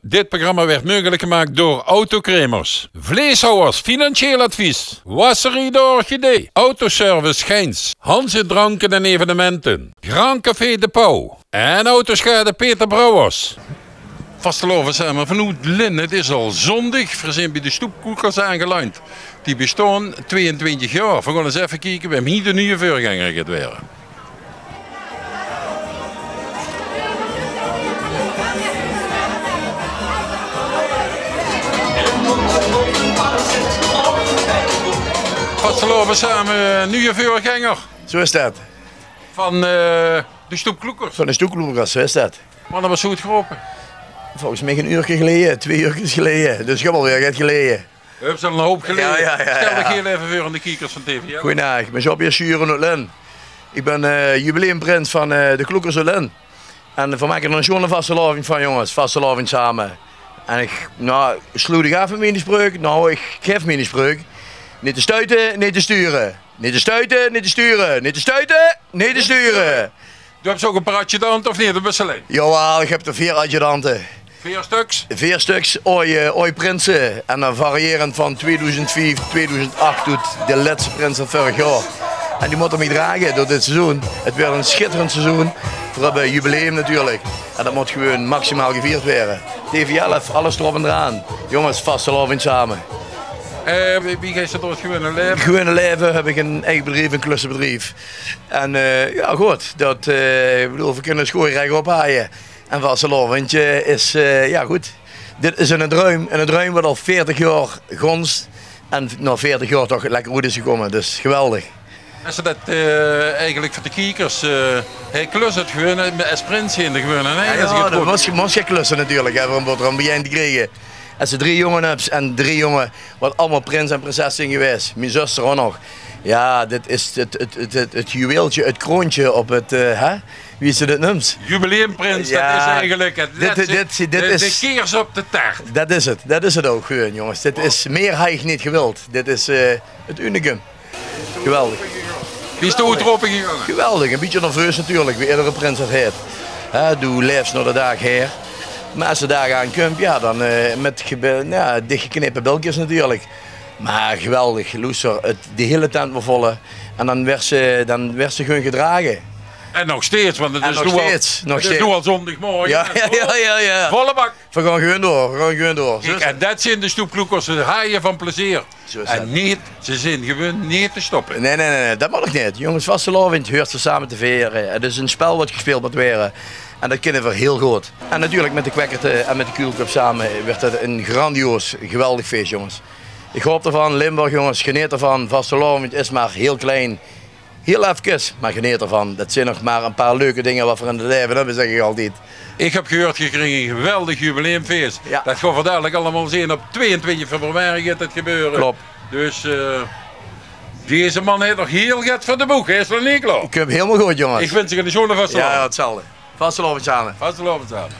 Dit programma werd mogelijk gemaakt door Autokremers, Vleeshouwers Financieel Advies, Wasserie de Orchidee, Autoservice Geins, Hanze Dranken en Evenementen, Grand Café De Pauw en Autoschade Peter Brouwers. Vasteloven samen vanuit Lin, het is al zondag, verzin bij de stoepkoekers aangeluid. Die bestaan 22 jaar. We gaan eens even kijken, we hebben hier de nieuwe voorganger gaat weer. Vasteloven samen nieuwe voorganger. Zo is dat. Van de stoepkoekers. Van de stoepkoekers, zo is dat. Wanneer was het geroepen? Volgens mij een uurtje geleden, 2 uurtjes geleden. Dus wel weer het geleden. We hebben ze al een hoop geleden. Ja. Stel ik heel even voor aan de kiekers van TV. Goedendag, ik ben Jean-Pierre Schuren uit Lin. Ik ben jubileumprins van de Kloekers uit Lin. En we maken er een schone vastelavond van, jongens. Vastelavond samen. En ik sloeg ik af met mijn spreuk. Nou, ik geef mijn spreuk. Niet te stuiten, niet te sturen. Niet te stuiten, niet te sturen. Niet te stuiten, niet te sturen. Je hebt ook een paar adjudanten of niet? Dat is alleen. Jawel, ik heb er 4 adjudanten. 4 stuks? 4 stuks ooit prinsen. En dan variërend van 2004, 2008 tot de laatste prins van vorig jaar. En die moeten mij dragen door dit seizoen. Het werd een schitterend seizoen. Voor het jubileum natuurlijk. En dat moet gewoon maximaal gevierd worden. TV11, alles erop en eraan. Jongens, vastelavond samen. Wie geeft het door het gewone leven? Gewone leven heb ik een eigen bedrijf, een klussenbedrijf. En ja goed, we kunnen schoon rechtop haaien. En vastelavond is, ja goed, dit is een druim wat al 40 jaar gonst. En na 40 jaar toch lekker goed is gekomen, dus geweldig. Is dat eigenlijk voor de kiekers, hij klus het gewoon als prins in de gewone? Ja, dat moest je klussen natuurlijk, hè, om er een beetje te krijgen. Als ze 3 jongen hebt en 3 jongen wat allemaal prins en prinses zijn geweest. Mijn zuster ook nog. Ja, dit is het juweeltje, het kroontje op het, wie ze dit noemt? Jubileumprins, ja, dat is eigenlijk het de keers op de taart. Dat is het ook gewoon, jongens. Dit is meer heig niet gewild. Dit is het unicum. Geweldig. Wie is de uitroeping gegaan? Geweldig, een beetje nerveus natuurlijk, wie iedere prins het heeft. Doe leefst naar de dag her. Maar als ze daar aankomt, ja, dan met dichtgeknippen bilkjes natuurlijk. Maar geweldig, loeser, de hele tent was vol. En dan werd ze gewoon gedragen. En nog steeds, want het is nu al zondagmorgen. Ja. Volle bak. We gaan gewoon door. Kijk, en dat zijn de stoepkloekers, ze haaien van plezier. En niet, ze zijn gewoon niet te stoppen. Nee, dat mag niet. Jongens, vastelavond hoort ze samen te veren. Het is een spel wat gespeeld moet worden. En dat kennen we heel goed. En natuurlijk met de Kwekkerte en met de Kuelkop samen werd het een grandioos, geweldig feest, jongens. Ik hoop ervan, Limburg jongens, geniet ervan. Vastelavond is maar heel klein. Heel even, maar geniet ervan. Dat zijn nog maar een paar leuke dingen wat we in het leven hebben, zeg ik altijd. Ik heb gehoord, je kreeg een geweldig jubileumfeest. Ja. Dat gaat we dadelijk allemaal zien. Op 22 februari gaat het gebeuren. Klopt. Dus deze man heeft nog heel goed voor de boek. Hij is nog niet klaar. Ik heb helemaal goed, jongens. Ik wens je een schone vastelavond. Ja, hetzelfde. Vastelavond samen. Vastelavond samen.